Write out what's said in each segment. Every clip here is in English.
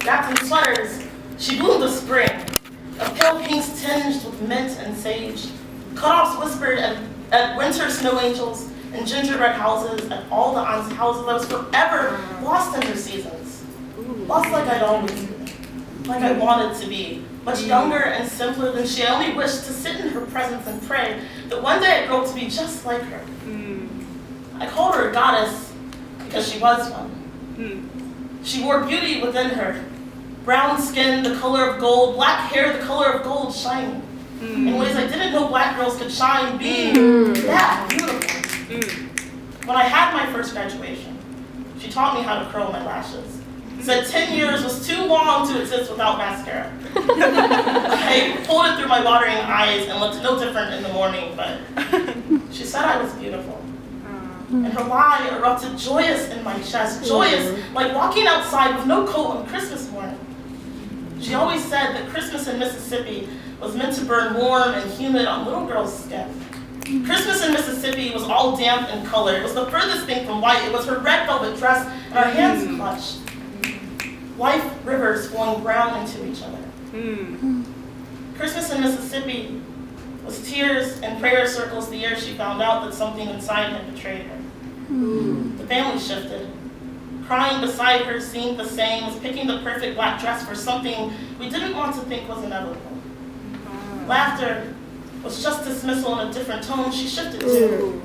wrapped in sweaters, she bloomed of spring, of pale pinks tinged with mint and sage. Cutoffs whispered at winter snow angels and gingerbread houses at all the aunts' houses. I was forever lost in her seasons. Lost like I'd always been, like I wanted to be. Much younger and simpler than she. I only wished to sit in her presence and pray that one day I'd grow up to be just like her. I called her a goddess because she was one. She wore beauty within her. Brown skin, the color of gold, black hair, the color of gold, shining. In ways I didn't know black girls could shine, being that beautiful. When I had my first graduation, she taught me how to curl my lashes. Said 10 years was too long to exist without mascara. I pulled it through my watering eyes and looked no different in the morning, but she said I was beautiful. And her lie erupted joyous in my chest, joyous like walking outside with no coat on Christmas morning. She always said that Christmas in Mississippi was meant to burn warm and humid on little girls' skin. Christmas in Mississippi was all damp in color. It was the furthest thing from white. It was her red velvet dress and our hands clutched. Life rivers flowing brown into each other. Christmas in Mississippi was tears and prayer circles the year she found out that something inside had betrayed her. The family shifted. Crying beside her seemed the same as picking the perfect black dress for something we didn't want to think was inevitable. Laughter was just dismissal in a different tone she shifted to.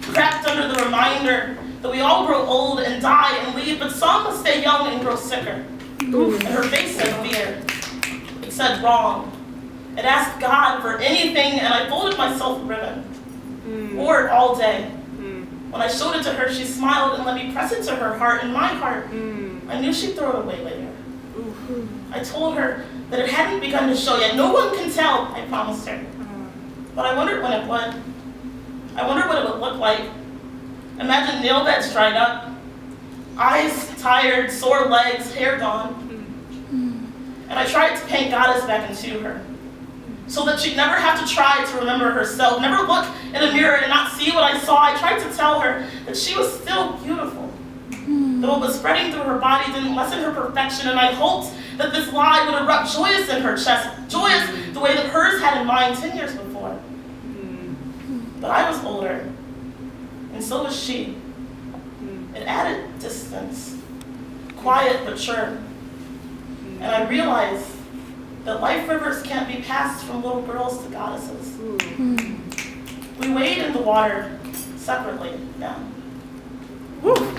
Cracked under the reminder that we all grow old and die and leave, but some must stay young and grow sicker. And her face said fear. It said wrong. It asked God for anything, and I folded myself a ribbon. Wore it all day. When I showed it to her, she smiled and let me press it to her heart and my heart. I knew she'd throw it away later. I told her that it hadn't begun to show yet. No one can tell, I promised her. But I wondered when it would. I wondered what it would look like. Imagine nail beds dried up, eyes tired, sore legs, hair gone. And I tried to paint goddess back into her, so that she'd never have to try to remember herself, never look in a mirror and not see what I saw. I tried to tell her that she was still beautiful, that what was spreading through her body didn't lessen her perfection, and I hoped that this lie would erupt joyous in her chest, joyous the way that hers had in mine 10 years before. But I was older, and so was she. It added distance, quiet but sure. And I realized that life rivers can't be passed from little girls to goddesses. We wade in the water separately now. Woo.